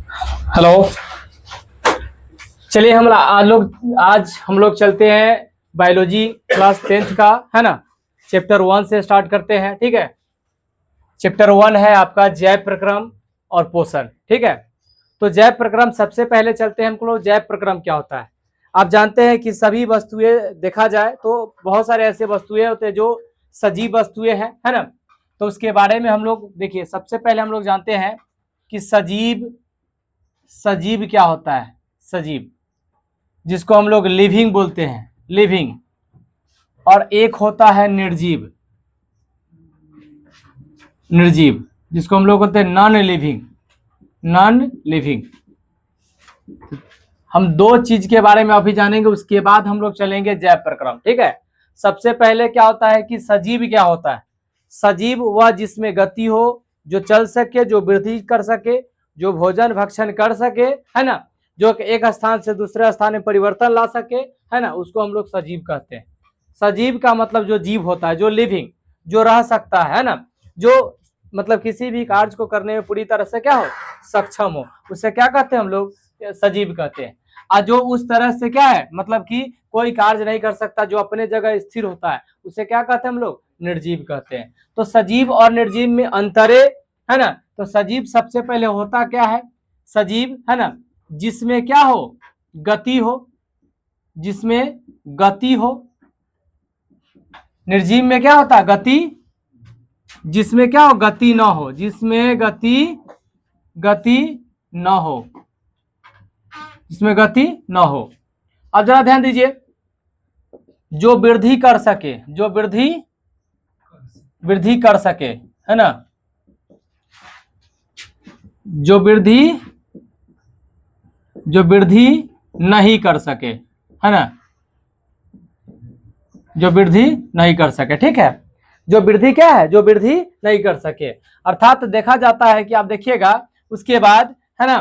Hello. चलिए आज हम लोग चलते हैं बायोलॉजी क्लास 10th का, है ना। चैप्टर 1 से स्टार्ट करते हैं, ठीक है। चैप्टर 1 है आपका जैव प्रक्रम और पोषण, ठीक है। तो जैव प्रक्रम सबसे पहले चलते हैं, हमको जैव प्रक्रम क्या होता है। आप जानते हैं कि सभी वस्तुएं देखा जाए तो बहुत सारे ऐसे वस्तुएं होते हैं जो सजीव वस्तुएं हैं, है ना। तो उसके बारे में हम लोग देखिए, सबसे पहले हम लोग जानते हैं कि सजीव क्या होता है। सजीव जिसको हम लोग लिविंग बोलते हैं, लिविंग। और एक होता है निर्जीव, निर्जीव जिसको हम लोग बोलते हैं नॉन लिविंग, नॉन लिविंग। हम दो चीज के बारे में अभी जानेंगे, उसके बाद हम लोग चलेंगे जैव प्रक्रम, ठीक है। सबसे पहले क्या होता है कि सजीव क्या होता है। सजीव वह जिसमें गति हो, जो चल सके, जो वृद्धि कर सके, जो भोजन भक्षण कर सके, है ना, जो एक स्थान से दूसरे स्थान में परिवर्तन ला सके, है ना, उसको हम लोग सजीव कहते हैं। सजीव का मतलब जो जीव होता है, जो लिविंग, जो रह सकता है ना, जो मतलब किसी भी कार्य को करने में पूरी तरह से क्या हो, सक्षम हो, उसे क्या कहते हैं हम लोग, सजीव कहते हैं। और जो उस तरह से क्या है, मतलब कि कोई कार्य नहीं कर सकता, जो अपने जगह स्थिर होता है, उसे क्या कहते हैं हम लोग, निर्जीव कहते हैं। तो सजीव और निर्जीव में अंतरे, है ना। तो सजीव सबसे पहले होता क्या है, सजीव, है ना, जिसमें क्या हो, गति हो, जिसमें गति हो। निर्जीव में क्या होता है, गति, जिसमें क्या हो, गति न हो, जिसमें गति न हो, जिसमें गति न हो। अब जरा ध्यान दीजिए, जो वृद्धि कर सके, जो वृद्धि कर सके, है ना, जो वृद्धि नहीं कर सके, है ना, जो वृद्धि नहीं कर सके, ठीक है। जो वृद्धि क्या है, जो वृद्धि नहीं कर सके, अर्थात देखा जाता है कि आप देखिएगा उसके बाद, है ना,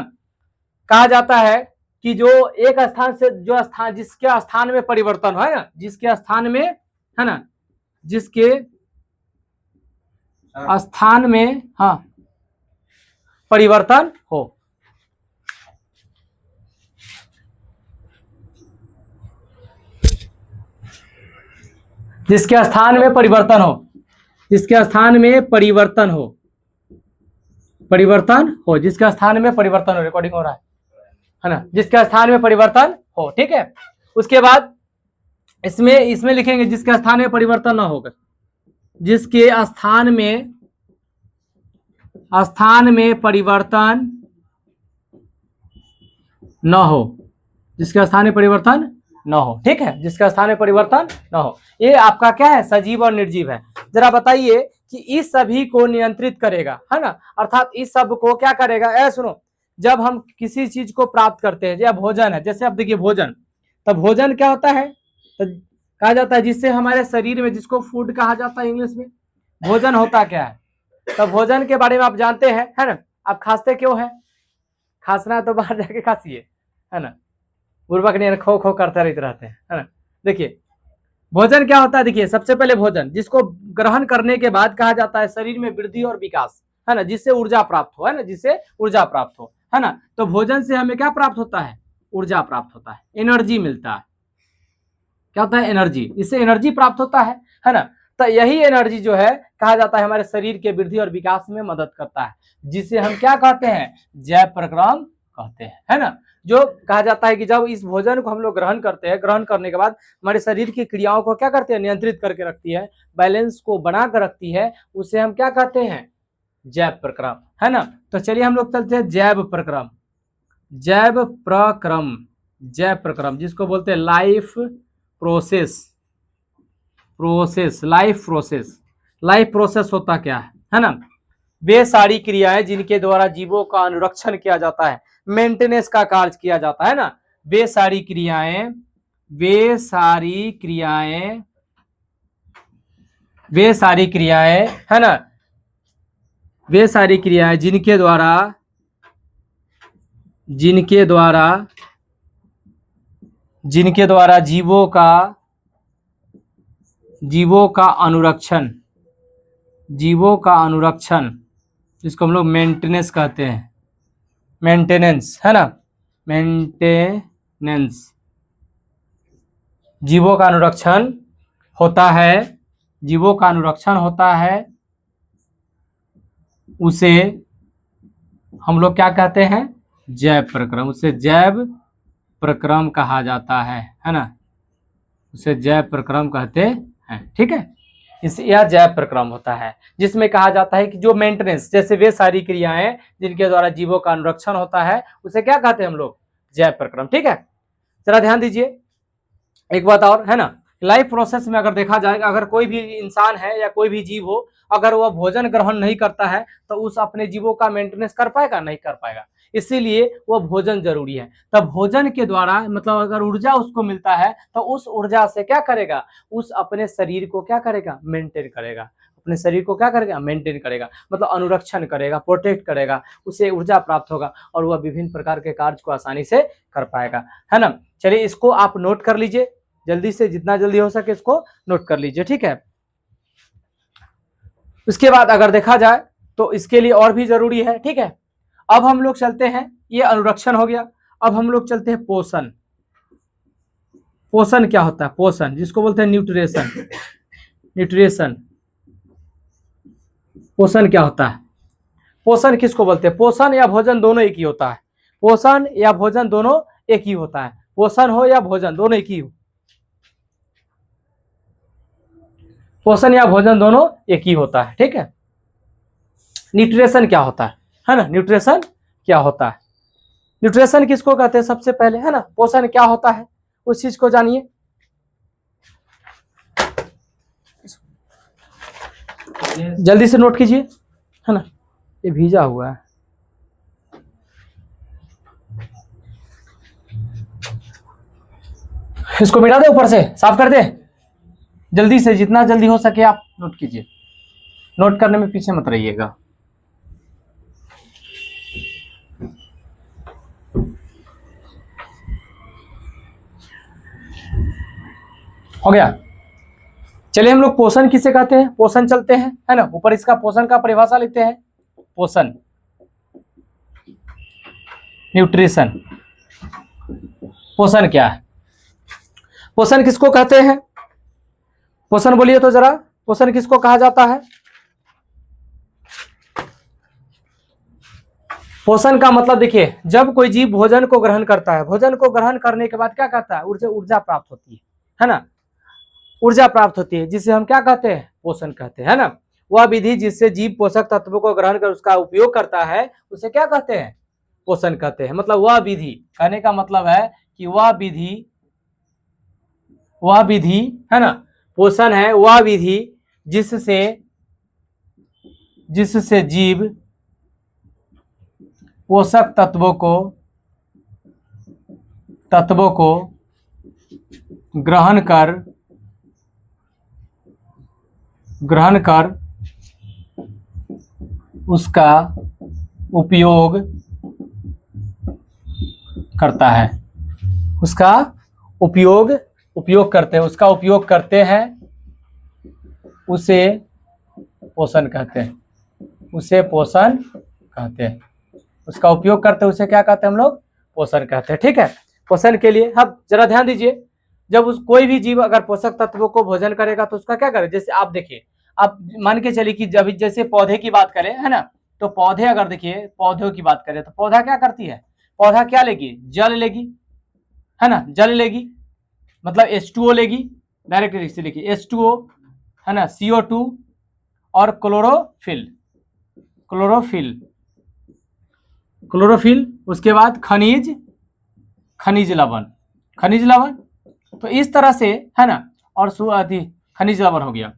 कहा जाता है कि जो एक स्थान से जो स्थान, जिसके स्थान में परिवर्तन हो, है ना, जिसके स्थान में, है ना, जिसके स्थान में, हाँ, परिवर्तन हो, जिसके स्थान में परिवर्तन हो, जिसके स्थान में परिवर्तन हो, परिवर्तन हो, जिसके स्थान में परिवर्तन हो, रिकॉर्डिंग हो रहा है ना, जिसके स्थान में परिवर्तन हो, ठीक है। उसके बाद इसमें लिखेंगे जिसके स्थान में परिवर्तन न होगा, जिसके स्थान में परिवर्तन न हो, जिसके स्थान में परिवर्तन न हो, ठीक है, जिसका स्थान में परिवर्तन न हो। ये आपका क्या है, सजीव और निर्जीव है। जरा बताइए कि इस सभी को नियंत्रित करेगा, है ना, अर्थात इस सब को क्या करेगा। ऐ सुनो, जब हम किसी चीज को प्राप्त करते हैं, या भोजन है, जैसे आप देखिए भोजन, तो भोजन क्या होता है, तो कहा जाता है जिससे हमारे शरीर में, जिसको फूड कहा जाता है इंग्लिश में, भोजन होता क्या है। तो भोजन के बारे में आप जानते हैं, है ना। आप खांसते क्यों है, खांसना है तो बाहर जाके खांसिए, है ना, बुर्बक नहीं खो खो करते रहते हैं, है ना। देखिए भोजन क्या होता है, देखिए सबसे पहले भोजन जिसको ग्रहण करने के बाद कहा जाता है शरीर में वृद्धि और विकास, है ना, जिससे ऊर्जा प्राप्त हो, है ना, जिससे ऊर्जा प्राप्त हो, है ना। तो भोजन से हमें क्या प्राप्त होता है, ऊर्जा प्राप्त होता है, एनर्जी मिलता है। क्या होता है, एनर्जी, इससे एनर्जी प्राप्त होता है ना। तो यही एनर्जी जो है, कहा जाता है हमारे शरीर के वृद्धि और विकास में मदद करता है, जिसे हम क्या कहते हैं, जैव प्रक्रम कहते हैं, है ना। जो कहा जाता है कि जब इस भोजन को हम लोग ग्रहण करते हैं, ग्रहण करने के बाद हमारे शरीर की क्रियाओं को क्या करते हैं, नियंत्रित करके रखती है, बैलेंस को बना कर रखती है, उसे हम क्या कहते हैं, जैव प्रक्रम, है ना। तो चलिए हम लोग चलते हैं जैव प्रक्रम, जैव प्रक्रम, जैव प्रक्रम जिसको बोलते हैं life process, life process. Life process होता क्या है ना, वे सारी क्रियाएं जिनके द्वारा जीवों का अनुरक्षण किया जाता है, मेंटेनेंस का कार्य किया जाता है ना। वे सारी क्रियाएं, वे सारी क्रियाएं, वे सारी क्रियाएं, है ना, वे सारी क्रियाएं जिनके द्वारा, जिनके द्वारा, जिनके द्वारा जीवों का अनुरक्षण, जीवों का अनुरक्षण, जिसको हम लोग मेंटेनेंस कहते हैं, मेंटेनेंस, है ना, मेंटेनेंस, जीवों का अनुरक्षण होता है, जीवों का अनुरक्षण होता है, उसे हम लोग क्या कहते हैं, जैव प्रक्रम, उसे जैव प्रक्रम कहा जाता है ना, उसे जैव प्रक्रम कहते हैं। ठीक है, इस यह जैव प्रक्रम होता है जिसमें कहा जाता है कि जो मेंटेनेंस, जैसे वे सारी क्रियाएं जिनके द्वारा जीवों का अनुरक्षण होता है उसे क्या कहते हैं हम लोग, जैव प्रक्रम। ठीक है, जरा ध्यान दीजिए एक बात और, है ना, लाइफ प्रोसेस में अगर देखा जाए, अगर कोई भी इंसान है या कोई भी जीव हो, अगर वह भोजन ग्रहण नहीं करता है तो उस अपने जीवों का मेंटेनेंस कर पाएगा, नहीं कर पाएगा, इसीलिए वो भोजन जरूरी है। तब भोजन के द्वारा मतलब अगर ऊर्जा उसको मिलता है तो उस ऊर्जा से क्या करेगा, उस अपने शरीर को क्या करेगा, मेंटेन करेगा, अपने शरीर को क्या करेगा, मेंटेन करेगा, मतलब अनुरक्षण करेगा, प्रोटेक्ट करेगा, उसे ऊर्जा प्राप्त होगा और वह विभिन्न प्रकार के कार्य को आसानी से कर पाएगा, है ना। चलिए इसको आप नोट कर लीजिए, जल्दी से जितना जल्दी हो सके इसको नोट कर लीजिए। ठीक है, उसके बाद अगर देखा जाए तो इसके लिए और भी जरूरी है। ठीक है, अब हम लोग चलते हैं, ये अनुरक्षण हो गया, अब हम लोग चलते हैं पोषण। पोषण क्या होता है, पोषण जिसको बोलते हैं न्यूट्रिशन, न्यूट्रिशन, पोषण क्या होता है, पोषण किसको बोलते हैं, पोषण या भोजन दोनों एक ही होता है, पोषण या भोजन दोनों एक ही होता है, पोषण हो या भोजन दोनों एक ही हो, पोषण या भोजन दोनों एक ही होता है। ठीक है, न्यूट्रिशन क्या होता है ना, न्यूट्रिशन क्या होता है, न्यूट्रिशन किसको कहते हैं सबसे पहले, है ना, पोषण क्या होता है उस चीज को जानिए। जल्दी से नोट कीजिए, है ना, ये भीजा हुआ है, इसको मिटा दे, ऊपर से साफ कर दे, जल्दी से जितना जल्दी हो सके आप नोट कीजिए, नोट करने में पीछे मत रहिएगा। हो गया, चलिए हम लोग पोषण किसे कहते हैं, पोषण चलते हैं, है ना, ऊपर इसका पोषण का परिभाषा लेते हैं, पोषण, न्यूट्रिशन, पोषण क्या है, पोषण किसको कहते हैं, पोषण बोलिए तो जरा, पोषण किसको कहा जाता है, पोषण का मतलब देखिए, जब कोई जीव भोजन को ग्रहण करता है, भोजन को ग्रहण करने के बाद क्या कहता है, ऊर्जा प्राप्त होती है ना, ऊर्जा प्राप्त होती है, जिसे हम क्या कहते हैं, पोषण कहते हैं, है ना। वह विधि जिससे जीव पोषक तत्वों को ग्रहण कर उसका उपयोग करता है उसे क्या कहते हैं, पोषण कहते हैं। मतलब वह विधि, कहने का मतलब है कि वह विधि, है ना, पोषण है वह विधि जिससे जीव पोषक तत्वों को ग्रहण कर उसका उपयोग करता है, उसका उपयोग करते हैं, उसका उपयोग करते हैं, उसे पोषण कहते हैं, उसे पोषण कहते हैं, उसका उपयोग करते हैं, उसे क्या कहते हैं हम लोग, पोषण कहते हैं। ठीक है, पोषण के लिए अब जरा ध्यान दीजिए, जब कोई भी जीव अगर पोषक तत्वों को भोजन करेगा तो उसका क्या करे, जैसे आप देखिए, आप मान के चलिए कि जब जैसे पौधे की बात करें, है ना, तो पौधे अगर देखिए पौधों की बात करें तो पौधा क्या करती है, पौधा क्या लेगी, जल लेगी, है ना, जल लेगी, मतलब H2O लेगी, डायरेक्ट से लिखिए H2O, है ना, CO2 और क्लोरोफिल, उसके बाद खनिज लवण, तो इस तरह से, है ना, और खनिज लवण हो गया।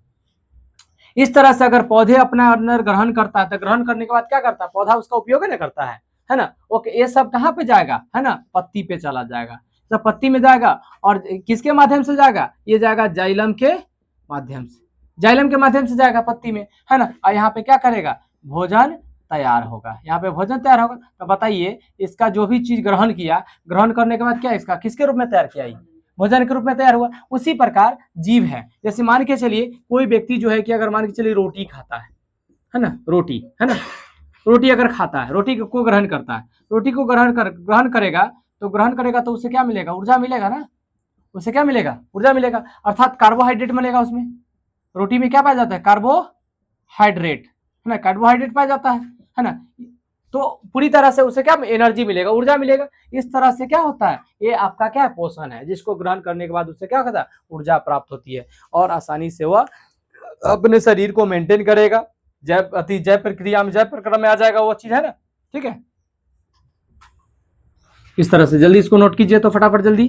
इस तरह से अगर पौधे अपना अंदर ग्रहण करता है तो ग्रहण करने के बाद क्या करता है, पौधा उसका उपयोग है ना करता है ना, ओके, ये सब कहाँ पे जाएगा, है ना, पत्ती पे चला जाएगा, सब पत्ती में जाएगा, और किसके माध्यम से जाएगा, ये जाएगा जाइलम के माध्यम से जाएगा पत्ती में, है ना, और यहाँ पे क्या करेगा, भोजन तैयार होगा, यहाँ पे भोजन तैयार होगा। तो बताइए इसका जो भी चीज ग्रहण किया, ग्रहण करने के बाद क्या इसका किसके रूप में तैयार किया, भोजन के रूप में तैयार हुआ। उसी प्रकार जीव है, जैसे मान के चलिए कोई व्यक्ति जो है कि अगर मान के चलिए रोटी खाता है ना, रोटी, है ना, रोटी अगर खाता है, रोटी को ग्रहण करता है, रोटी को ग्रहण करेगा तो उसे क्या मिलेगा? ऊर्जा मिलेगा ना, उसे क्या मिलेगा? ऊर्जा मिलेगा, अर्थात कार्बोहाइड्रेट मिलेगा उसमें। रोटी में क्या पाया जाता है? कार्बोहाइड्रेट, है ना, कार्बोहाइड्रेट पाया जाता है ना। तो पूरी तरह से उसे क्या एनर्जी मिलेगा, ऊर्जा मिलेगा। इस तरह से क्या होता है, ये आपका क्या है? पोषण है, जिसको ग्रहण करने के बाद उससे क्या होता है? ऊर्जा प्राप्त होती है और आसानी से वह अपने शरीर को मेंटेन करेगा, जय प्रक्रिया में, जय प्रक्रम में आ जाएगा वो चीज, है ना। ठीक है, इस तरह से जल्दी इसको नोट कीजिए तो फटाफट जल्दी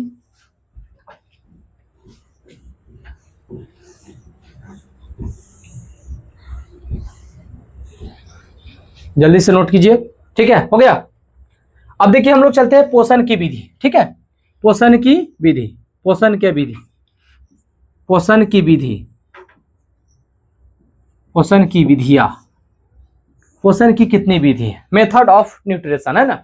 जल्दी से नोट कीजिए। ठीक है, हो गया। अब देखिए हम लोग चलते हैं पोषण की विधि। ठीक है, पोषण की विधि, पोषण की विधि, पोषण की विधि, पोषण की विधियां, पोषण की कितनी विधि है? मेथड ऑफ न्यूट्रिशन, है ना,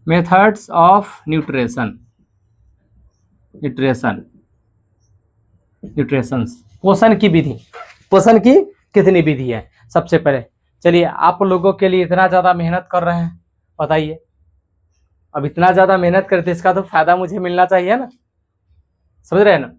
मेथड्स ऑफ न्यूट्रिशन, न्यूट्रिशंस, पोषण की विधि, पोषण की कितनी विधि है? सबसे पहले चलिए, आप लोगों के लिए इतना ज्यादा मेहनत कर रहे हैं, बताइए, अब इतना ज्यादा मेहनत करते इसका तो फायदा मुझे मिलना चाहिए ना, समझ रहे हैं ना।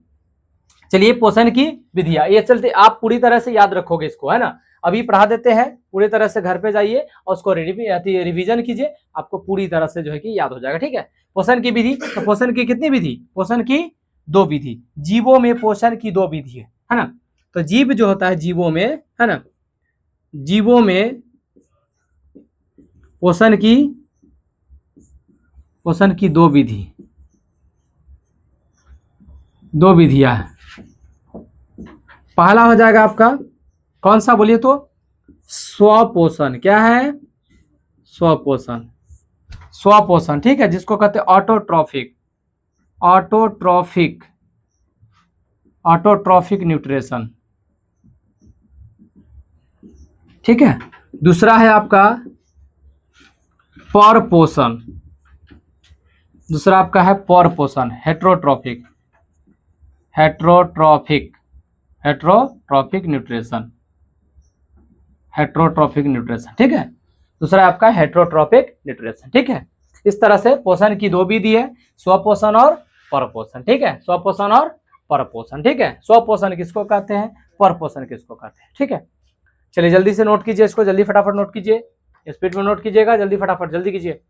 चलिए, पोषण की विधियां, ये चलते आप पूरी तरह से याद रखोगे इसको, है ना। अभी पढ़ा देते हैं, पूरी तरह से घर पे जाइए और उसको रिवीजन कीजिए, आपको पूरी तरह से जो है कि याद हो जाएगा। ठीक है, पोषण की विधि, तो पोषण की कितनी विधि? पोषण की 2 विधि। जीवों में पोषण की 2 विधि है ना। तो जीव जो होता है, जीवों में, है ना, जीवों में पोषण की 2 विधि, 2 विधियां हैं। पहला हो जाएगा आपका कौन सा, बोलिए तो? स्वपोषण। क्या है? स्वपोषण, स्वपोषण। ठीक है, जिसको कहते हैं ऑटोट्रॉफिक, ऑटोट्रॉफिक, ऑटोट्रॉफिक न्यूट्रिशन। ठीक है, दूसरा है आपका परपोषण, दूसरा आपका है परपोषण, heterotrophic, heterotrophic, heterotrophic nutrition, heterotrophic nutrition. ठीक है, दूसरा आपका हेट्रोट्रॉफिक न्यूट्रिशन। ठीक है, इस तरह से पोषण की 2 विधि है, स्वपोषण और परपोषण। ठीक है, स्वपोषण और परपोषण। ठीक है, स्वपोषण किसको कहते हैं, परपोषण किसको कहते हैं। ठीक है, चलिए जल्दी से नोट कीजिए इसको, जल्दी फटाफट नोट कीजिए, स्पीड में नोट कीजिएगा, जल्दी फटाफट जल्दी कीजिए।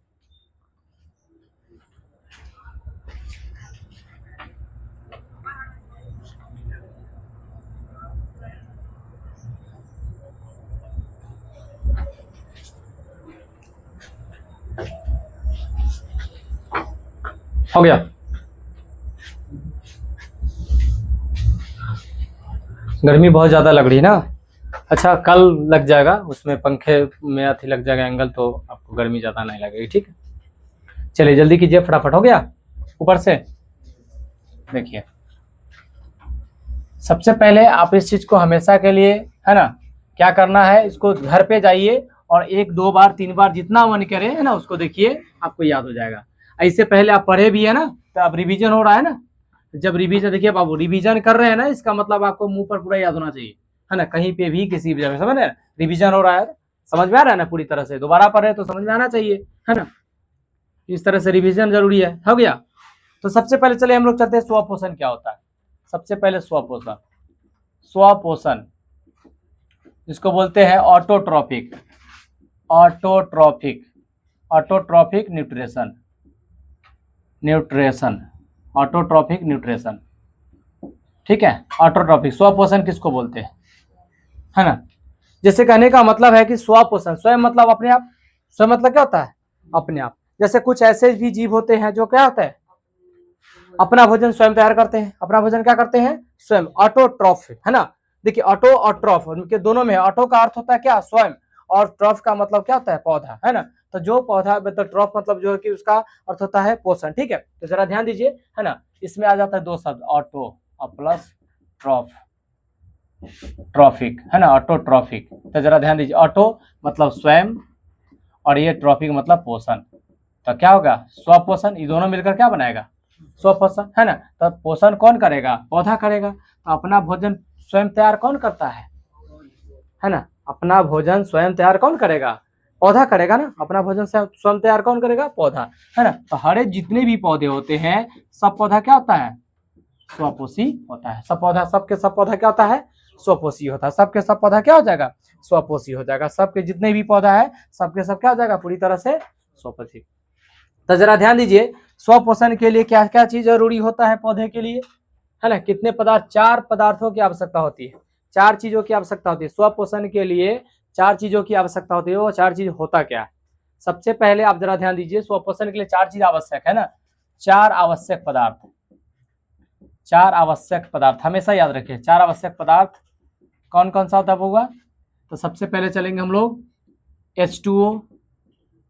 हो गया, गर्मी बहुत ज्यादा लग रही है ना। अच्छा, कल लग जाएगा, उसमें पंखे में अथी लग जाएगा एंगल, तो आपको गर्मी ज्यादा नहीं लगेगी। ठीक है, चलिए जल्दी कीजिए फटाफट। हो गया, ऊपर से देखिए, सबसे पहले आप इस चीज को हमेशा के लिए, है ना, क्या करना है, इसको घर पे जाइए और 1 2 बार 3 बार जितना मन करे, है ना, उसको देखिए, आपको याद हो जाएगा। ऐसे पहले आप पढ़े भी है ना, तो अब रिवीजन हो रहा है ना। जब रिवीजन, देखिए अब रिवीजन कर रहे हैं ना, इसका मतलब आपको मुंह पर पूरा याद होना चाहिए, है ना, कहीं पे भी किसी भी जगह, समझ रहे हैं, रिवीजन हो रहा है, समझ में आ रहा है ना, पूरी तरह से दोबारा पढ़ रहे तो समझ में आना चाहिए, है ना। इस तरह से रिवीजन जरूरी है। हो गया, तो सबसे पहले चले हम लोग चलते हैं स्वपोषण क्या होता है। सबसे पहले स्वपोषण, स्वपोषण इसको बोलते हैं autotrophic, autotrophic, autotrophic nutrition, nutrition, autotrophic nutrition. ठीक है, ऑटोट्रॉफिक, स्वपोषण किसको बोलते हैं, है ना। जैसे कहने का मतलब है कि स्वपोषण, स्वयं मतलब अपने आप, स्वयं मतलब क्या होता है, अपने आप। जैसे कुछ ऐसे भी जीव होते हैं जो क्या होता है, अपना भोजन स्वयं तैयार करते हैं, अपना भोजन क्या करते हैं, स्वयं, ऑटोट्रॉफ, है ना। देखिए ऑटो और ट्रॉफ, उनके दोनों में, ऑटो का अर्थ होता है क्या, स्वयं, और ट्रॉफ का मतलब क्या होता है, पौधा, है ना। तो जो पौधा, मतलब ट्रॉफ मतलब जो है कि उसका अर्थ होता है पोषण। ठीक है, तो जरा ध्यान दीजिए, है ना, इसमें आ जाता है 2 शब्द, ऑटो और प्लस ट्रॉफ, ट्रॉफिक, है ना, ऑटोट्रॉफिक। तो जरा ध्यान दीजिए, ऑटो मतलब स्वयं और ये ट्रॉफिक मतलब पोषण। तो क्या होगा, स्वपोषण, ये दोनों मिलकर क्या बनाएगा, स्वपोषण, है ना। तो पोषण कौन करेगा, पौधा करेगा। तो अपना भोजन स्वयं तैयार कौन करता है, है ना। अपना भोजन स्वयं तैयार कौन करेगा? पौधा करेगा ना। अपना भोजन स्वयं तैयार कौन करेगा? पौधा, है ना। तो हरे जितने भी पौधे होते हैं सब पौधा क्या होता है? स्वपोषी होता है। सब पौधा, सबके सब पौधा क्या होता है? स्वपोषी होता है। सबके सब पौधा क्या हो जाएगा? स्वपोषी हो जाएगा। सबके जितने भी पौधा है सबके सब क्या हो जाएगा? पूरी तरह से स्वपोषी। तो जरा ध्यान दीजिए, स्वपोषण के लिए क्या क्या चीज जरूरी होता है पौधे के लिए, है ना। कितने पदार्थ? 4 पदार्थों की आवश्यकता होती है, 4 चीजों की आवश्यकता होती है स्वपोषण के लिए। 4 चीजों की आवश्यकता होती है। वो 4 चीज होता क्या है? सबसे पहले आप जरा ध्यान दीजिए, स्वपोषण के लिए 4 चीज आवश्यक है ना। 4 आवश्यक पदार्थ, 4 आवश्यक पदार्थ हमेशा याद रखिए। 4 आवश्यक पदार्थ कौन कौन सा होता होगा? तो सबसे पहले चलेंगे हम लोग H2O,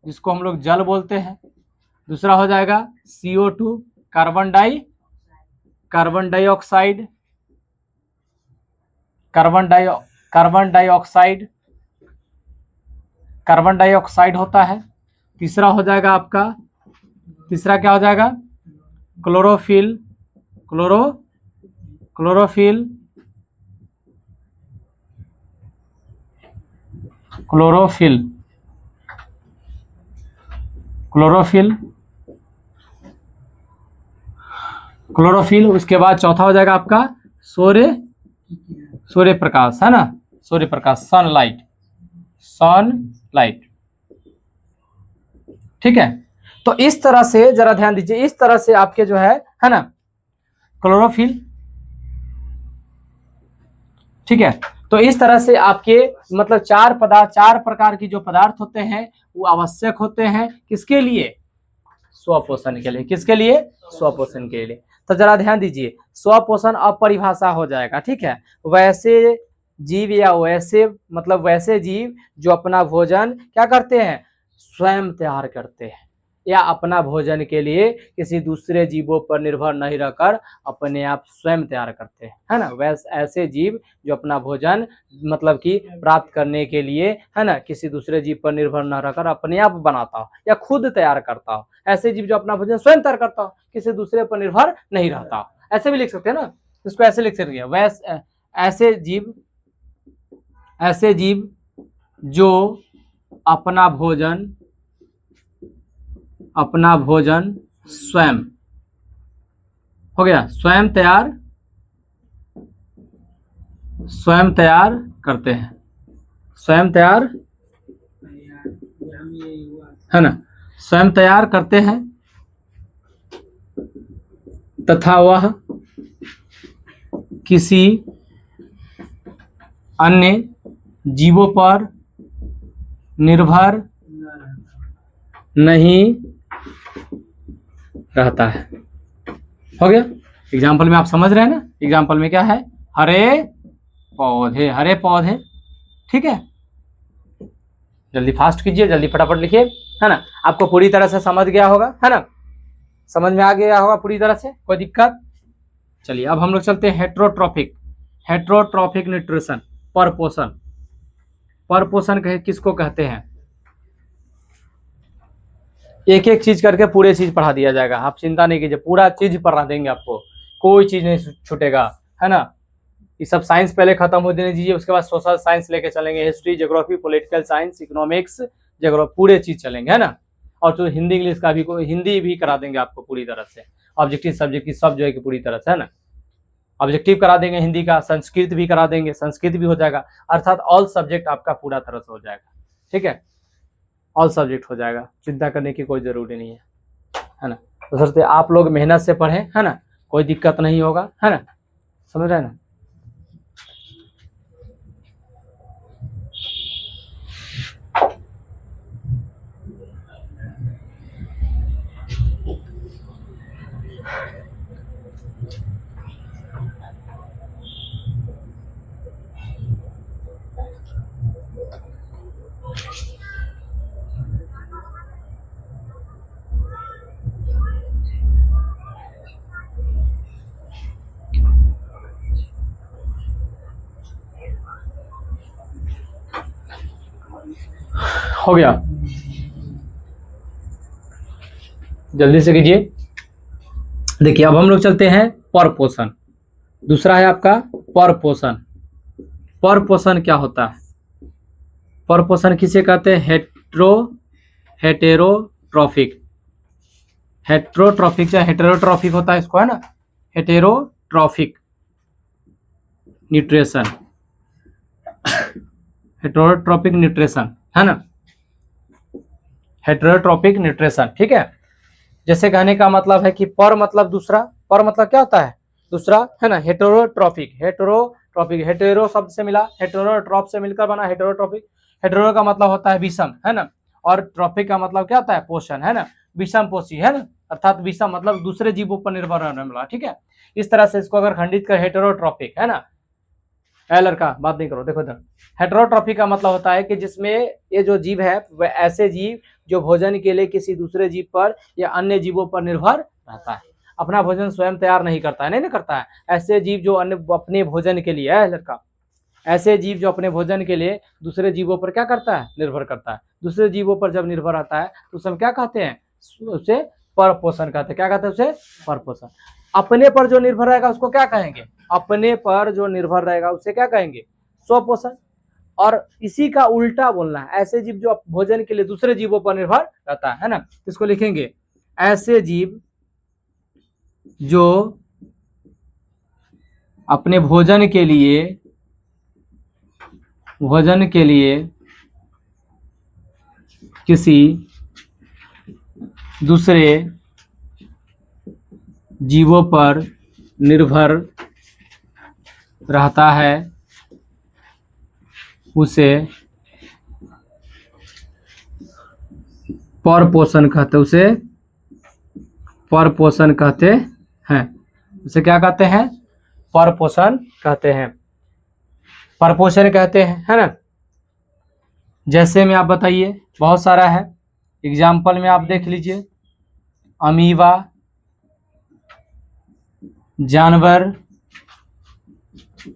जिसको हम लोग जल बोलते हैं। दूसरा हो जाएगा CO2, carbon dioxide, carbon dioxide होता है। तीसरा हो जाएगा आपका, तीसरा क्या हो जाएगा? क्लोरोफिल, क्लोरोफिल उसके बाद चौथा हो जाएगा आपका सूर्य प्रकाश, है ना। सूर्य प्रकाश, सनलाइट, ठीक है। तो इस तरह से जरा ध्यान दीजिए, इस तरह से आपके जो है ना, क्लोरोफिल, ठीक है। तो इस तरह से आपके मतलब 4 प्रकार की जो पदार्थ होते हैं वो आवश्यक होते हैं। किसके लिए? स्वपोषण के लिए। किसके लिए? स्वपोषण के लिए। तो जरा ध्यान दीजिए, स्वपोषण अपरिभाषा हो जाएगा, ठीक है। वैसे जीव या वैसे जीव जो अपना भोजन क्या करते हैं? स्वयं तैयार करते हैं, या अपना भोजन के लिए किसी दूसरे जीवों पर निर्भर नहीं रहकर अपने आप स्वयं तैयार करते हैं, है ना। वैसे ऐसे जीव जो अपना भोजन मतलब कि प्राप्त करने के लिए, है ना, किसी दूसरे जीव पर निर्भर न रहकर अपने आप बनाता हो या खुद तैयार करता हो। ऐसे जीव जो अपना भोजन स्वयं तैयार करता हो, किसी दूसरे पर निर्भर नहीं रहता हो। ऐसे भी लिख सकते हैं ना, इसको ऐसे लिख सकते हैं, वैसे ऐसे जीव जो अपना भोजन स्वयं, हो गया, स्वयं तैयार करते हैं, स्वयं तैयार, है ना, स्वयं तैयार करते हैं तथा वह किसी अन्य जीवों पर निर्भर नहीं रहता है। हो गया। एग्जाम्पल में आप समझ रहे हैं ना, एग्जाम्पल में क्या है? हरे पौधे, ठीक है। जल्दी फास्ट कीजिए, जल्दी फटाफट लिखिए, है ना। आपको पूरी तरह से समझ गया होगा, है ना, समझ में आ गया होगा पूरी तरह से, कोई दिक्कत? चलिए अब हम लोग चलते हैं हेट्रोट्रॉफिक न्यूट्रिशन, परपोषण किसको कहते हैं? एक एक चीज करके पूरे चीज पढ़ा दिया जाएगा, आप चिंता नहीं कीजिए, पूरा चीज पढ़ा देंगे आपको, कोई चीज नहीं छूटेगा, है ना। ये सब साइंस पहले खत्म हो देने दीजिए, उसके बाद सोशल साइंस लेके चलेंगे, history, geography, political science, economics, geography, पूरे चीज चलेंगे, है ना। और तो हिंदी इंग्लिश का भी, हिंदी भी करा देंगे आपको पूरी तरह से, ऑब्जेक्टिव सब्जेक्टिव सब जो है कि पूरी तरह से, है ना। ऑब्जेक्टिव करा देंगे हिंदी का, संस्कृत भी करा देंगे, संस्कृत भी हो जाएगा, अर्थात ऑल सब्जेक्ट आपका पूरा तरह से हो जाएगा, ठीक है। ऑल सब्जेक्ट हो जाएगा, चिंता करने की कोई जरूरी नहीं है ना। तो सर आप लोग मेहनत से पढ़ें, है ना, कोई दिक्कत नहीं होगा, है ना, समझ रहे हैं ना। हो गया, जल्दी से कीजिए। देखिए अब हम लोग चलते हैं परपोषण, दूसरा है आपका परपोषण। परपोषण क्या होता है? परपोषण किसे कहते हैं? हेटेरोट्रॉफिक। हेट्रोट्रॉफिक या हेटेरोट्रॉफिक होता है इसको, है ना, हेटेरोट्रॉफिक न्यूट्रिशन, हेटेरोट्रॉपिक न्यूट्रिशन, है ना, हेटेरोट्रॉपिक न्यूट्रिशन, ठीक है। जैसे कहने का मतलब है कि पर मतलब दूसरा, पर मतलब क्या होता है? दूसरा, है ना। हेटेरोट्रॉफिक, हेटेरोट्रॉफिक, हेटेरो शब्द से मिला, हेटेरोट्रॉप से मिलकर बना हेटेरोट्रॉफिक। हेटेरो का मतलब होता है विषम, है ना, और ट्रॉफिक का मतलब क्या होता है? पोषण, है ना, विषम पोषी, है ना, अर्थात विषम मतलब दूसरे जीवों पर निर्भर रहने वाला, ठीक है। इस तरह से इसको अगर खंडित कर हेटेरोट्रॉफिक, है ना। लड़का बात नहीं करो, देखो इधर। हेटेरोट्रॉफी का मतलब होता है कि जिसमें ये जो जीव है वह ऐसे जीव जो भोजन के लिए किसी दूसरे जीव पर या अन्य जीवों पर निर्भर रहता है, अपना भोजन स्वयं तैयार नहीं करता है, नहीं करता है। ऐसे जीव जो अन्य अपने भोजन के लिए, है लड़का, ऐसे जीव जो अपने भोजन के लिए दूसरे जीवों पर क्या करता है? निर्भर करता है। दूसरे जीवों पर जब निर्भर रहता है तो उसे हम क्या कहते हैं? उसे परपोषण कहते हैं। क्या कहते हैं उसे? परपोषण। अपने पर जो निर्भर रहेगा उसको क्या कहेंगे? अपने पर जो निर्भर रहेगा उसे क्या कहेंगे? स्वपोषण। और इसी का उल्टा बोलना है, ऐसे जीव जो भोजन के लिए दूसरे जीवों पर निर्भर रहता है ना, इसको लिखेंगे ऐसे जीव जो अपने भोजन के लिए किसी दूसरे जीवों पर निर्भर रहता है उसे परपोषण कहते हैं। उसे परपोषण कहते हैं। उसे क्या कहते हैं? परपोषण कहते हैं, परपोषण कहते हैं, है ना। जैसे में आप बताइए, बहुत सारा है, एग्जाम्पल में आप देख लीजिए। अमीबा, जानवर,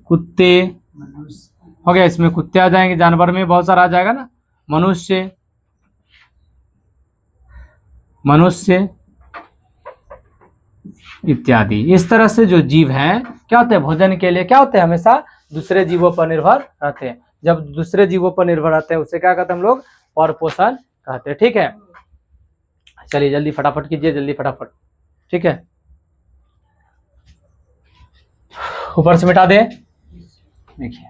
कुत्ते हो गया, इसमें कुत्ते आ जाएंगे, जानवर में बहुत सारा आ जाएगा ना, मनुष्य इत्यादि। इस तरह से जो जीव हैं क्या होते हैं? भोजन के लिए क्या होते हैं? हमेशा दूसरे जीवों पर निर्भर रहते हैं। जब दूसरे जीवों पर निर्भर रहते हैं उसे क्या कहते हैं हम लोग? परपोषण कहते हैं, ठीक है। चलिए जल्दी फटाफट कीजिए, जल्दी फटाफट, ठीक है। ऊपर से मिटा दे, देखिए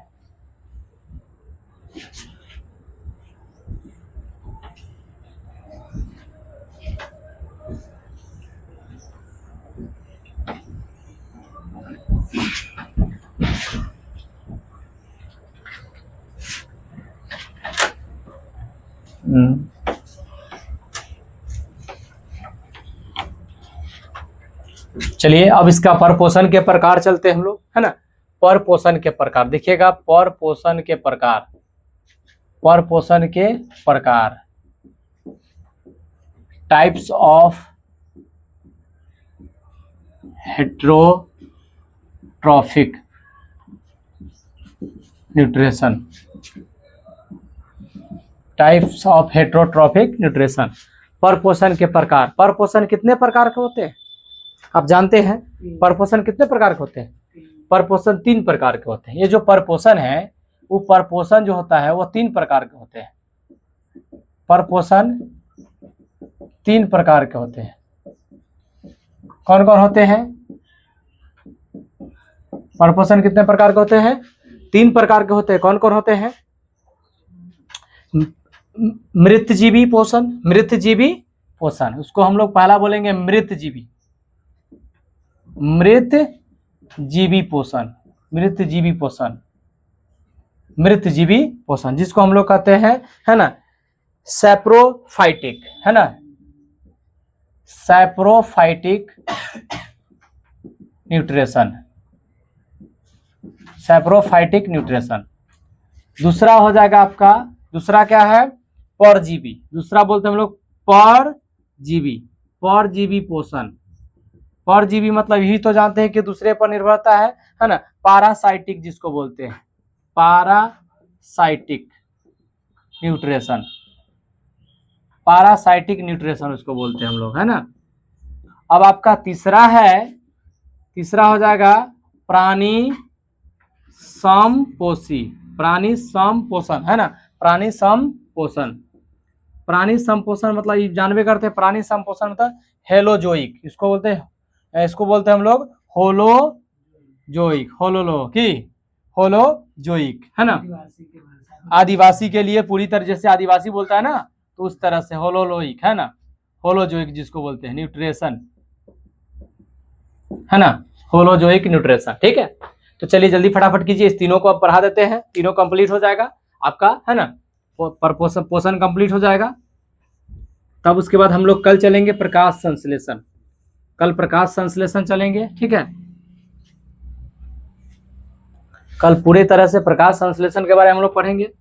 चलिए अब इसका परपोषण के प्रकार चलते हैं हम लोग, है ना। परपोषण के प्रकार देखिएगा, परपोषण के प्रकार, परपोषण के प्रकार, types of heterotrophic nutrition, types of heterotrophic nutrition. परपोषण के प्रकार, परपोषण कितने प्रकार के होते हैं आप जानते हैं? परपोषण कितने प्रकार के होते हैं? परपोषण 3 प्रकार के होते हैं। ये जो परपोषण है वो परपोषण जो होता है वो 3 प्रकार के होते हैं। परपोषण 3 प्रकार के होते हैं। कौन कौन होते हैं? परपोषण कितने प्रकार के होते हैं? 3 प्रकार के होते हैं। कौन कौन होते हैं? मृतजीवी पोषण, मृतजीवी पोषण, उसको हम लोग पहला बोलेंगे मृतजीवी, मृतजीवी पोषण, मृतजीवी पोषण, मृतजीवी पोषण, जिसको हम लोग कहते हैं, है ना, सैप्रोफाइटिक, है ना, सैप्रोफाइटिक न्यूट्रिशन, सैप्रोफाइटिक न्यूट्रिशन। दूसरा हो जाएगा आपका, दूसरा क्या है? परजीवी, दूसरा बोलते हैं हम लोग परजीवी, परजीवी पोषण। परजीवी मतलब यही तो जानते हैं कि दूसरे पर निर्भरता है ना। पैरासाइटिक जिसको बोलते हैं, पैरासाइटिक न्यूट्रिशन, पैरासाइटिक न्यूट्रिशन उसको बोलते हैं हम लोग, है ना। अब आपका तीसरा है, तीसरा हो जाएगा प्राणी समपोषी, प्राणी समपोषण, है ना। प्राणी संपोषण। प्राणी संपोषण मतलब ये जानबे करते हैं, प्राणी संपोषण मतलब हेलोजोइक, इसको बोलते हैं हम लोग होलोजोइक, होलोजोइक है ना। आदिवासी के लिए पूरी तरह जैसे आदिवासी बोलता है ना, तो उस तरह से होलोलोइक है ना, होलोजोइक जिसको बोलते हैं, न्यूट्रिशन है ना, होलोजोइक न्यूट्रिशन। ठीक है, तो चलिए जल्दी फटाफट कीजिए, इस तीनों को अब पढ़ा देते हैं, तीनों कंप्लीट हो जाएगा आपका है ना, पोषण कंप्लीट हो जाएगा। तब उसके बाद हम लोग कल चलेंगे प्रकाश संश्लेषण, कल प्रकाश संश्लेषण चलेंगे। ठीक है, कल पूरी तरह से प्रकाश संश्लेषण के बारे में हम लोग पढ़ेंगे।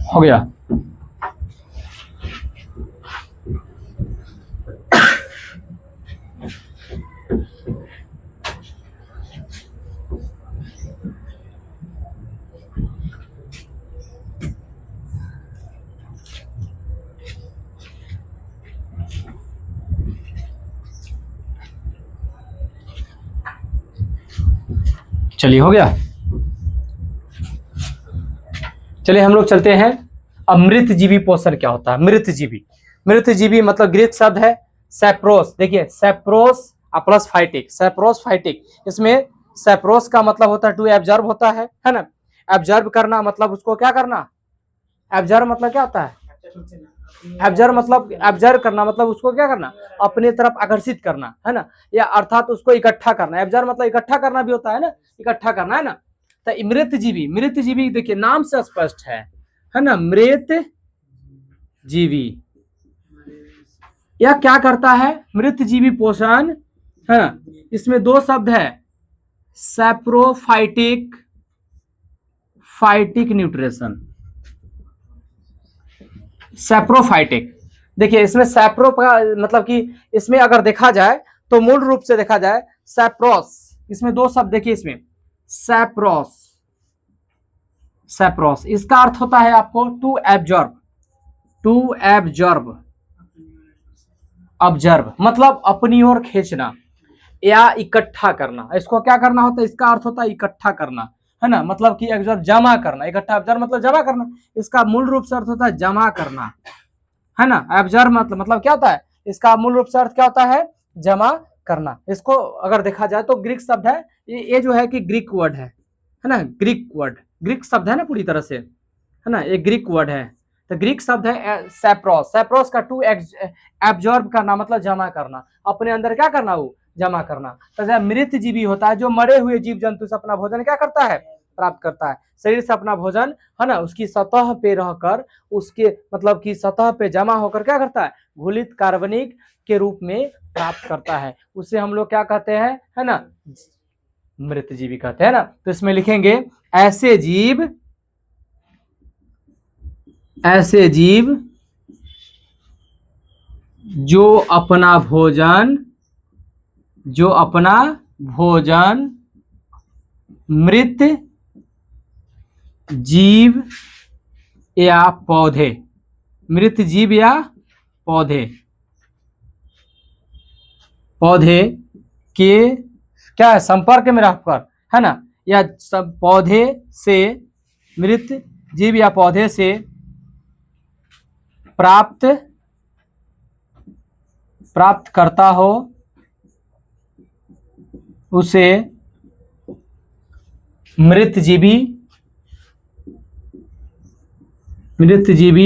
हो गया। चलिए हो गया। चलिए हम लोग चलते हैं अब मृतजीवी पोषण क्या होता है। मृतजीवी मतलब ग्रीक शब्द है सैप्रोस। देखिए सैप्रोस प्लस फाइटिक, सैप्रोस फाइटिक, इसमें सैप्रोस का मतलब होता है टू एब्जॉर्ब होता है ना। एब्जॉर्ब करना मतलब उसको क्या करना, एब्जॉर्ब मतलब क्या होता है, एब्जॉर्ब करना मतलब उसको क्या करना, अपने तरफ आकर्षित करना है ना, या अर्थात उसको इकट्ठा करना। एब्जॉर्ब मतलब इकट्ठा करना भी होता है ना, इकट्ठा करना है ना। तो मृतजीवी देखिए नाम से स्पष्ट है ना, मृतजीवी यह क्या करता है, मृतजीवी पोषण है ना। इसमें दो शब्द है सैप्रोफाइटिक, फाइटिक न्यूट्रिशन, सैप्रोफाइटिक। देखिए इसमें सैप्रो का मतलब कि इसमें अगर देखा जाए तो मूल रूप से देखा जाए सैप्रोस, इसमें दो शब्द देखिए इसमें सैप्रोस, सैप्रोस इसका अर्थ होता है आपको टू एब्जॉर्ब, ऑब्जर्व मतलब अपनी ओर खींचना या इकट्ठा करना। इसको क्या करना होता है, इसका अर्थ होता है इकट्ठा करना है ना, मतलब कि एब्जॉर्ब जमा करना, इकट्ठा ऑब्जर्व मतलब जमा करना, इसका मूल रूप से अर्थ होता है जमा करना है ना। ऑब्जर्व मतलब क्या होता है, इसका मूल रूप से अर्थ क्या होता है, जमा करना। इसको अगर देखा जाए तो ग्रीक शब्द है ये जो है कि ग्रीक वर्ड है ना, ग्रीक शब्द है ना पूरी तरह से है ना, ये ग्रीक वर्ड है। तो ग्रीक शब्द है सैप्रोस, सैप्रोस का टू एब्जॉर्ब करना मतलब जमा करना, अपने अंदर क्या करना, वो जमा करना। तो मृतजीवी होता है जो मरे हुए जीव जंतु से अपना भोजन क्या करता है, प्राप्त करता है, शरीर से अपना भोजन है ना उसकी सतह पे रहकर, उसके मतलब की सतह पे जमा होकर क्या करता है, घुलित कार्बनिक के रूप में प्राप्त करता है, उसे हम लोग क्या कहते हैं है ना, मृतजीवी कहते हैं ना। तो इसमें लिखेंगे ऐसे जीव जो अपना भोजन मृत जीव या पौधे, मृत जीव या पौधे के क्या है संपर्क में रहकर है ना, या सब पौधे से, मृत जीव या पौधे से प्राप्त करता हो उसे मृतजीवी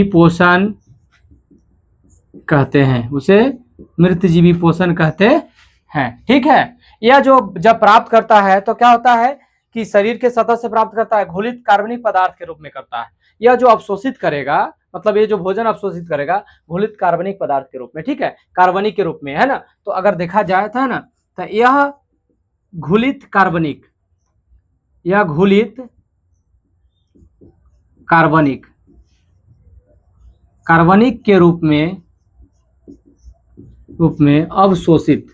पोषण कहते हैं, उसे मृतजीवी पोषण कहते हैं। ठीक है, यह जो जब प्राप्त करता है तो क्या होता है कि शरीर के सतह से प्राप्त करता है, घुलित कार्बनिक पदार्थ के रूप में करता है। यह जो अवशोषित करेगा मतलब ये जो भोजन अवशोषित करेगा घुलित कार्बनिक पदार्थ के रूप में, ठीक है, कार्बनिक के रूप में है ना। तो अगर देखा जाए था ना तो यह घुलित कार्बनिक के रूप में अवशोषित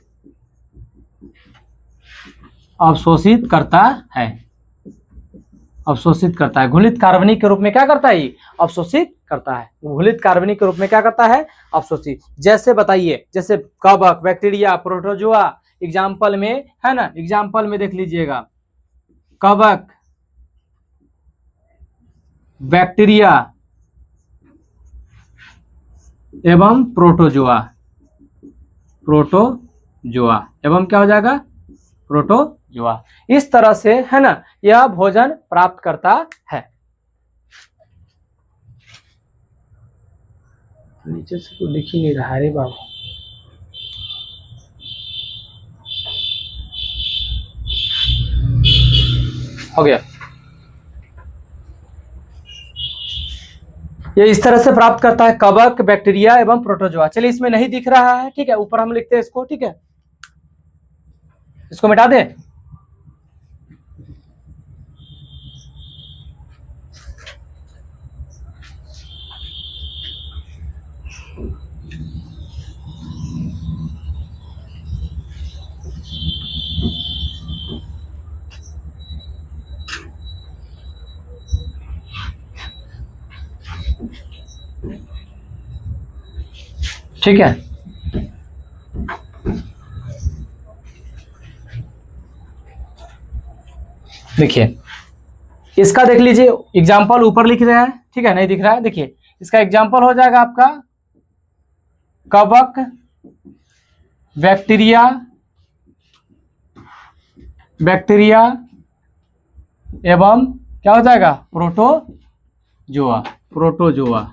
करता है। अवशोषित करता है। घुलित कार्बनिक के रूप में क्या करता है, अवशोषित करता है। घुलित कार्बनिक के रूप में क्या करता है, अवशोषित। जैसे बताइए, जैसे कवक, बैक्टीरिया, प्रोटोजोआ, एग्जाम्पल में है ना, एग्जाम्पल में देख लीजिएगा, कवक, बैक्टीरिया एवं प्रोटोजोआ, प्रोटोजोआ एवं क्या हो जाएगा, प्रोटोजोआ। इस तरह से है ना यह भोजन प्राप्त करता है। नीचे से तो लिख ही नहीं रहा रे बाबू। हो गया। ये इस तरह से प्राप्त करता है कवक, बैक्टीरिया एवं प्रोटोजोआ। चलिए इसमें नहीं दिख रहा है, ठीक है, ऊपर हम लिखते हैं इसको, ठीक है, इसको मिटा दें। ठीक है, देखिए इसका देख लीजिए एग्जाम्पल ऊपर लिख रहे हैं, ठीक है, नहीं दिख रहा है। देखिए इसका एग्जाम्पल हो जाएगा आपका कवक, बैक्टीरिया, बैक्टीरिया एवं क्या हो जाएगा, प्रोटोजोआ, प्रोटोजोआ।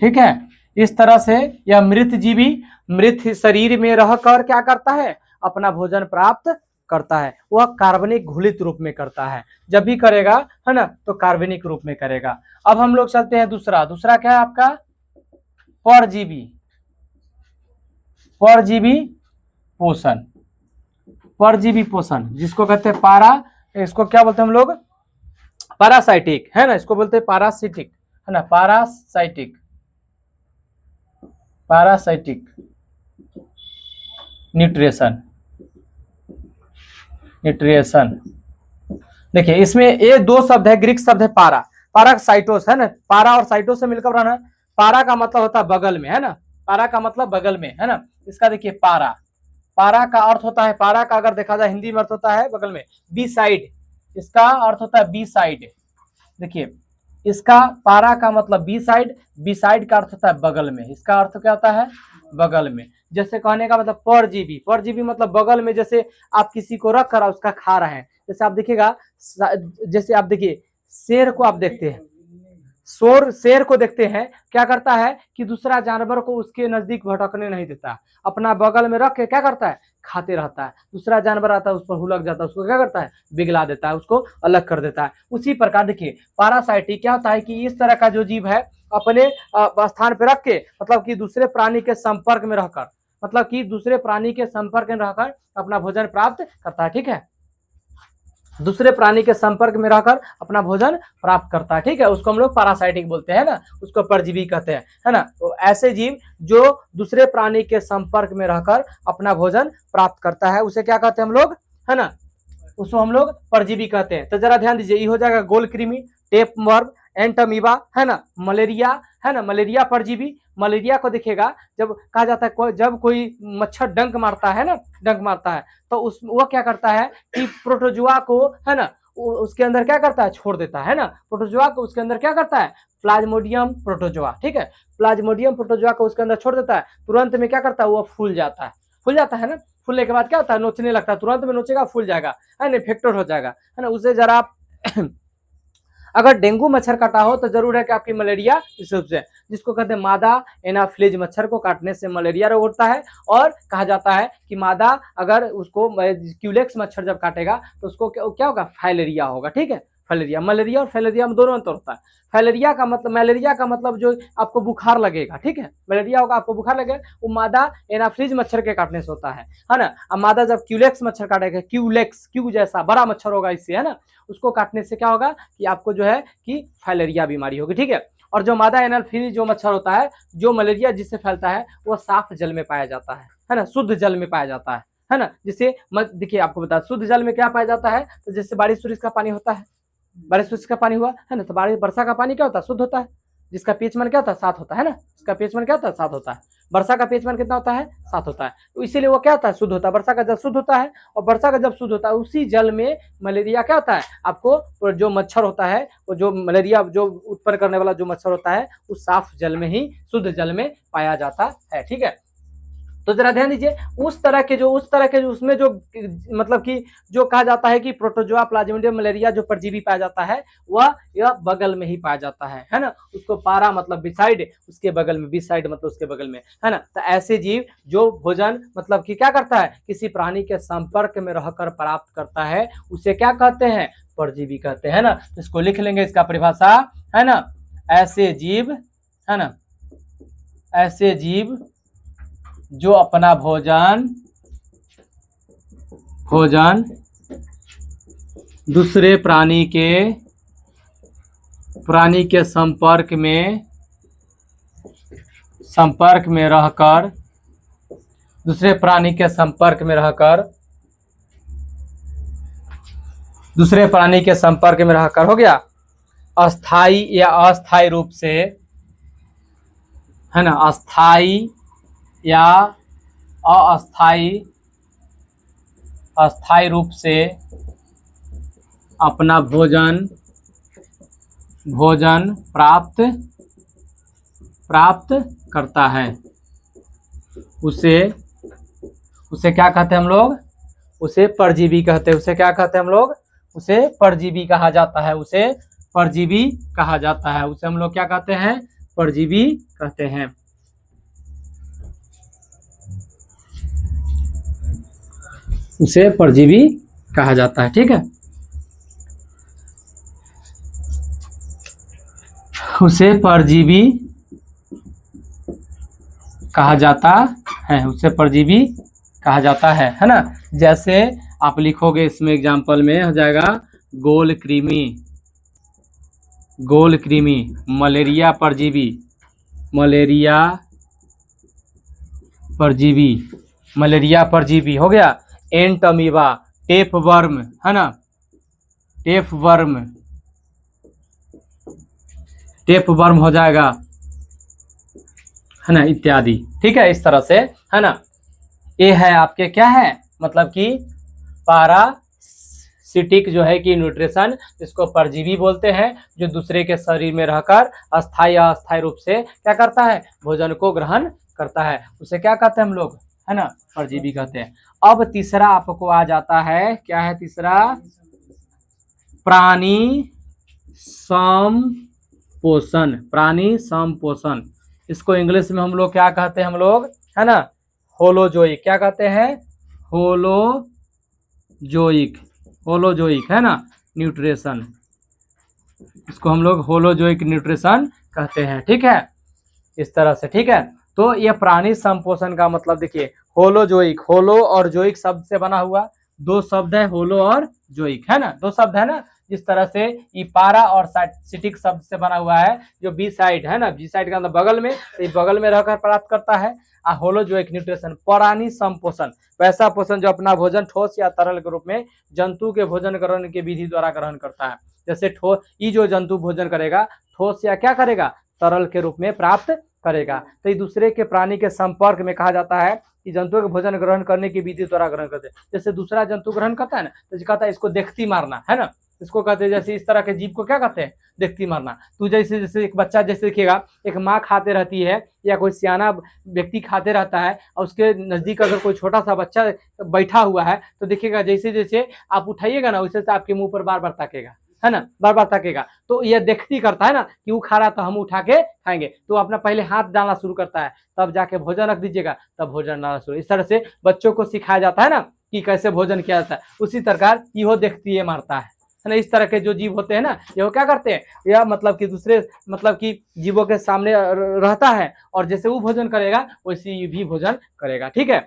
ठीक है, इस तरह से यह मृत जीवी मृत शरीर में रहकर क्या करता है, अपना भोजन प्राप्त करता है। वह कार्बनिक घुलित रूप में करता है, जब भी करेगा है ना तो कार्बनिक रूप में करेगा। अब हम लोग चलते हैं दूसरा। दूसरा क्या है आपका, परजीवी, परजीवी पोषण, परजीवी पोषण जिसको कहते हैं पारा, इसको क्या बोलते हैं हम लोग, पैरासाइटिक, है ना, इसको बोलते हैं पैरासिटिक, है ना, पैरासाइटिक, पैरासाइटिक न्यूट्रिशन, न्यूट्रिशन। देखिए इसमें ये दो शब्द है, ग्रीक शब्द है पारा, पारासाइटोस, है ना, पारा और साइटोस से मिलकर बना। पारा का मतलब होता है बगल में, है ना, पारा का मतलब बगल में, है ना। इसका देखिए पारा, पारा का अर्थ होता है, पारा का अगर देखा जाए हिंदी में अर्थ होता है बगल में, बी साइड, इसका अर्थ होता है बी साइड। देखिए इसका पारा का मतलब बी साइड, बी साइड का अर्थ होता है बगल में, इसका अर्थ क्या होता है, बगल में। जैसे कहने का मतलब परजीवी, परजीवी मतलब बगल में, जैसे आप किसी को रख कर उसका खा रहे हैं। जैसे आप देखिएगा, जैसे आप देखिए शेर को आप देखते हैं, शेर को देखते हैं, क्या करता है कि दूसरा जानवर को उसके नजदीक भटकने नहीं देता, अपना बगल में रख के क्या करता है, खाते रहता है। दूसरा जानवर आता है उस पर हुलक जाता है, उसको क्या करता है, बिगला देता है, उसको अलग कर देता है। उसी प्रकार देखिए पैरासाइटिक क्या होता है कि इस तरह का जो जीव है अपने स्थान पर रख के, मतलब कि दूसरे प्राणी के संपर्क में रहकर, मतलब कि दूसरे प्राणी के संपर्क में रहकर अपना भोजन प्राप्त करता है। ठीक है, दूसरे प्राणी के संपर्क में रहकर अपना भोजन प्राप्त करता है। ठीक है, उसको हम लोग पैरासाइटिक बोलते हैं ना, उसको परजीवी कहते हैं, है ना। तो ऐसे जीव जो दूसरे प्राणी के संपर्क में रहकर अपना भोजन प्राप्त करता है उसे क्या कहते हैं हम लोग, है ना, उसको हम लोग परजीवी कहते हैं। तो जरा ध्यान दीजिए, ये हो जाएगा गोल कृमि, टेपवर्म, एंटमीबा, है ना, मलेरिया, है ना, मलेरिया परजीवी। मलेरिया को देखिएगा जब कहा जाता है जब कोई मच्छर डंक मारता है ना, डंक मारता है तो उस वो क्या करता है कि प्रोटोजुआ को, है ना, उसके अंदर क्या करता है, छोड़ देता है ना, प्रोटोजुआ को उसके अंदर क्या करता है, प्लाज्मोडियम प्रोटोजुआ। ठीक है, प्लाज्मोडियम प्रोटोजुआ को उसके अंदर छोड़ देता है, तुरंत में क्या करता है, वो फूल जाता है, फूल जाता है ना, फूलने के बाद क्या होता है, नोचने लगता है, तुरंत में नोचेगा, फूल जाएगा, है ना, इन्फेक्टेड हो जाएगा, है ना। उसे जरा आप अगर डेंगू मच्छर काटा हो तो जरूर है कि आपकी मलेरिया इस रूप से, जिसको कहते हैं मादा एनाफिलीज मच्छर को काटने से मलेरिया रोग होता है। और कहा जाता है कि मादा अगर उसको क्यूलेक्स मच्छर जब काटेगा तो उसको क्या होगा, फाइलेरिया होगा। ठीक है, फाइलेरिया, मलेरिया और फाइलेरिया में दोनों अंतर होता है। फाइलेरिया का मतलब, मलेरिया का मतलब जो आपको बुखार लगेगा, ठीक है, मलेरिया होगा आपको बुखार लगेगा, वो मादा एनाफिलीज मच्छर के काटने से होता है ना। अब मादा जब क्यूलेक्स मच्छर काटेगा, क्यूलेक्स, क्यू जैसा बड़ा मच्छर होगा इससे, है ना, उसको काटने से क्या होगा कि आपको जो है कि फाइलेरिया बीमारी होगी। ठीक है, और जो मादा एनाफिलीज जो मच्छर होता है, जो मलेरिया जिससे फैलता है, वो साफ जल में पाया जाता है ना, शुद्ध जल में पाया जाता है ना। जिसे देखिए आपको बता, शुद्ध जल में क्या पाया जाता है, तो जैसे बारिश का पानी होता है, बारिश का पानी हुआ है ना, तो बारिश वर्षा का पानी क्या होता है, शुद्ध होता है, जिसका पीएच मान क्या होता है, 7 होता है ना, इसका पीएच मान क्या होता है, 7 होता है। वर्षा का पीएच मान कितना होता है, 7 होता है, तो इसीलिए वो क्या होता है, शुद्ध होता है। वर्षा का जल शुद्ध होता है, और वर्षा का जब शुद्ध होता है उसी जल में मलेरिया क्या होता है, आपको जो मच्छर होता है, वो जो मलेरिया जो उत्पन्न करने वाला जो मच्छर होता है, उस साफ जल में ही, शुद्ध जल में पाया जाता है। ठीक है, तो जरा ध्यान दीजिए, उस तरह के जो उसमें जो मतलब कि जो कहा जाता है कि प्रोटोजोआ प्लाज्मोडियम मलेरिया जो परजीवी पाया जाता है, वह यह बगल में ही पाया जाता है ना, उसको पारा मतलब बिसाइड, उसके बगल में, बिसाइड मतलब उसके बगल में, है ना। तो ऐसे जीव जो भोजन मतलब कि क्या करता है, किसी प्राणी के संपर्क में रहकर प्राप्त करता है, उसे क्या कहते हैं, परजीवी कहते हैं ना। तो इसको लिख लेंगे, इसका परिभाषा है ना, ऐसे जीव, है ना, ऐसे जीव जो अपना भोजन दूसरे प्राणी के संपर्क में रहकर, दूसरे प्राणी के संपर्क में रहकर हो गया, अस्थाई या अस्थाई रूप से, है ना, अस्थाई या अस्थाई रूप से अपना भोजन प्राप्त करता है, उसे क्या कहते हैं हम लोग, उसे परजीवी कहते हैं। उसे क्या कहते हैं हम लोग, उसे परजीवी कहा जाता है, उसे परजीवी कहा जाता है, उसे हम लोग क्या कहते हैं, परजीवी कहते हैं। उसे परजीवी कहा जाता है। ठीक है, उसे परजीवी कहा जाता है, उसे परजीवी कहा जाता है ना। जैसे आप लिखोगे इसमें एग्जाम्पल में हो जाएगा, गोल कृमि, मलेरिया परजीवी हो गया। एंट अमीबा, टेप वर्म, है ना, टेप वर्म हो जाएगा, है ना, इत्यादि। ठीक है, इस तरह से, है ना। ये है आपके क्या है, मतलब कि पारासिटिक जो है कि न्यूट्रिशन, जिसको परजीवी बोलते हैं, जो दूसरे के शरीर में रहकर अस्थाई या अस्थाई रूप से क्या करता है, भोजन को ग्रहण करता है, उसे क्या कहते हैं हम लोग, है ना, परजीवी कहते हैं। अब तीसरा आपको आ जाता है, क्या है तीसरा, प्राणी समपोषण। इसको इंग्लिश में हम लोग क्या कहते हैं, हम लोग, है ना, होलोजोइक, क्या कहते हैं, होलोजोइक, है ना, न्यूट्रिशन, इसको हम लोग होलोजोइक न्यूट्रिशन कहते हैं। ठीक है, इस तरह से। ठीक है, तो ये प्राणी संपोषण का मतलब देखिए, होलोजोइक, होलो और जोइक शब्द से बना हुआ, 2 शब्द है, होलो और जोइक, है ना, 2 शब्द है ना। जिस तरह से ये पारा और सिटिक शब्द से बना हुआ है, जो बी साइड है ना, बी साइड का अंदर बगल में, तो बगल में रहकर प्राप्त करता है। होलोजोइक न्यूट्रिशन, प्राणी संपोषण, वैसा पोषण जो अपना भोजन ठोस या तरल के रूप में जंतु के भोजन ग्रहण के विधि द्वारा ग्रहण करता है। जैसे ये जो जंतु भोजन करेगा, ठोस या क्या करेगा, तरल के रूप में प्राप्त करेगा। तो ये दूसरे के प्राणी के संपर्क में कहा जाता है कि जंतु के भोजन ग्रहण करने की विधि द्वारा ग्रहण करते हैं। जैसे दूसरा जंतु ग्रहण करता है ना, तो कहता है इसको देखती मारना, है ना, इसको कहते हैं, जैसे इस तरह के जीव को क्या कहते हैं, देखती मारना। तो जैसे एक बच्चा जैसे देखिएगा, एक माँ खाते रहती है या कोई सियाना व्यक्ति खाते रहता है, और उसके नजदीक अगर कोई छोटा सा बच्चा बैठा हुआ है, तो देखिएगा जैसे जैसे आप उठाइएगा ना, वैसे आपके मुंह पर बार बार ताकेगा, है ना, बार बार ताकेगा। तो यह देखती करता है ना कि वो खा रहा तो हम उठा के खाएंगे, तो अपना पहले हाथ डालना शुरू करता है, तब जाके भोजन रख दीजिएगा, तब भोजन डालना शुरू। इस तरह से बच्चों को सिखाया जाता है ना कि कैसे भोजन किया जाता है। उसी प्रकार इहो देखती है मारता है ना। इस तरह के जो जीव होते हैं ना, ये क्या करते हैं, यह मतलब कि दूसरे मतलब कि जीवों के सामने रहता है, और जैसे वो भोजन करेगा वैसे ये भी भोजन करेगा। ठीक है,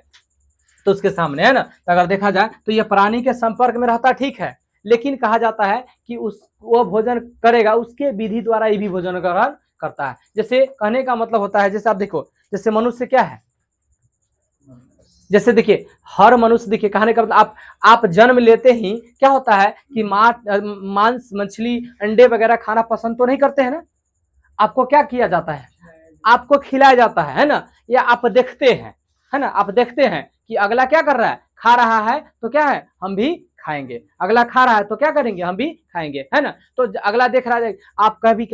तो उसके सामने, है ना। तो अगर देखा जाए तो यह प्राणी के संपर्क में रहता, ठीक है, लेकिन कहा जाता है कि वो भोजन करेगा, उसके विधि द्वारा ये भी भोजन ग्रहण करता है। जैसे कहने का मतलब होता है, जैसे आप देखो, जैसे मनुष्य क्या है, जैसे देखिए हर मनुष्य, देखिए कहने का मतलब आप जन्म लेते ही क्या होता है कि मांस मछली अंडे वगैरह खाना पसंद तो नहीं करते हैं ना, आपको क्या किया जाता है, आपको खिलाया जाता है ना, या आप देखते हैं, है ना, आप देखते हैं कि अगला क्या कर रहा है, खा रहा है तो क्या है, हम भी खाएंगे, अगला खा रहा है तो क्या करेंगे, हम भी खाएंगे, है ना। तो अगला देख रहा है, आप कभी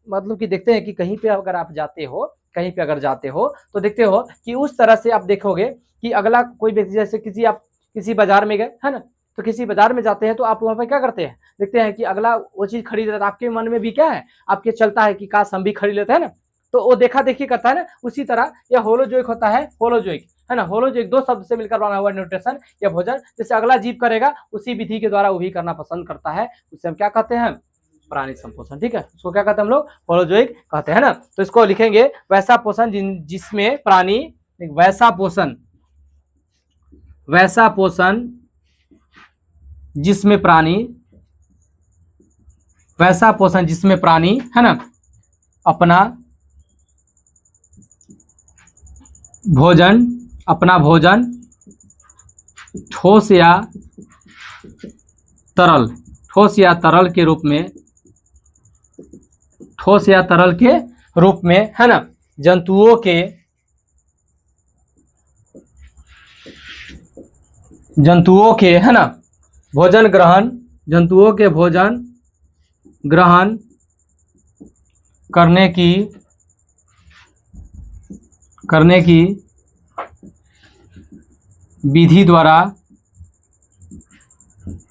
मतलब कि देखते हैं कि कहीं पे अगर आप जाते हो, कहीं पे अगर जाते हो तो देखते हो कि उस तरह से आप देखोगे कि अगला कोई व्यक्ति, जैसे किसी बाजार में गए, है ना, तो किसी बाजार में जाते हैं तो आप वहां पर क्या करते हैं, देखते हैं कि अगला वो चीज खरीद रहा है, आपके मन में भी क्या है, आपके चलता है कि काश हम भी खरीद लेते हैं ना, तो वो देखा देखी करता है ना। उसी तरह यह होलोजोइक होता है, होलोजोइक, है ना, होलोजोइक दो शब्द से मिलकर बना हुआ न्यूट्रिशन या भोजन, जैसे अगला जीव करेगा उसी विधि के द्वारा वो भी करना पसंद करता है, उसे हम क्या कहते हैं, प्राणी संपोषण, ठीक है, उसको क्या कहते हैं हम लोग, होलोजोइक कहते हैं ना। तो इसको लिखेंगे वैसा पोषण जिसमें प्राणी, वैसा पोषण, वैसा पोषण जिसमें प्राणी, वैसा पोषण जिसमें प्राणी, है ना, अपना भोजन ठोस या तरल के रूप में, ठोस या तरल के रूप में, है ना, जंतुओं के है ना भोजन ग्रहण, जंतुओं के भोजन ग्रहण करने की विधि द्वारा,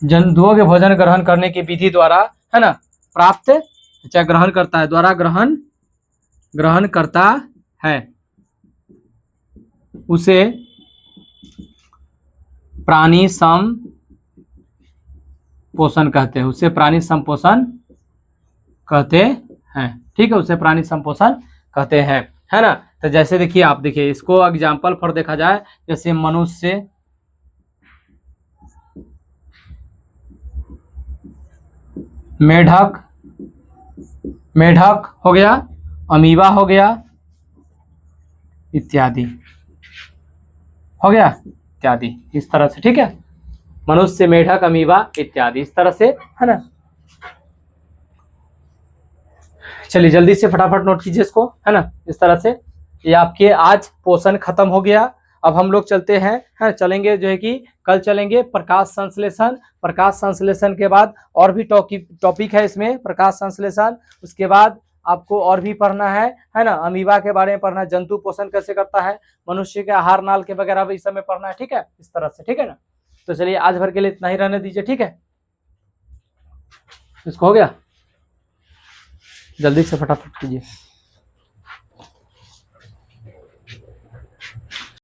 जंतुओं के भोजन ग्रहण करने की विधि द्वारा, है ना, प्राप्त, चाहे ग्रहण करता है, द्वारा ग्रहण करता है, उसे प्राणी सम पोषण कहते हैं, उसे प्राणी संपोषण कहते हैं, ठीक है, उसे प्राणी संपोषण कहते हैं, है ना। तो जैसे देखिए आप देखिए इसको एग्जाम्पल फॉर देखा जाए, जैसे मनुष्य, मेढक हो गया, अमीबा हो गया, इत्यादि हो गया, इत्यादि, इस तरह से, ठीक है, मनुष्य, मेढक, अमीबा इत्यादि, इस तरह से, है ना। चलिए जल्दी से फटाफट नोट कीजिए इसको, है ना, इस तरह से ये आपके आज पोषण खत्म हो गया। अब हम लोग चलते हैं, है, चलेंगे जो है कि कल चलेंगे प्रकाश संश्लेषण, प्रकाश संश्लेषण के बाद और भी टॉपिक है इसमें, प्रकाश संश्लेषण, उसके बाद आपको और भी पढ़ना है ना, अमीबा के बारे में पढ़ना है, जंतु पोषण कैसे करता है, मनुष्य के आहार नाल के वगैरह इस समय पढ़ना है, ठीक है, इस तरह से, ठीक है ना। तो चलिए आज भर के लिए इतना ही रहने दीजिए, ठीक है, इसको हो गया, जल्दी से फटाफट कीजिए।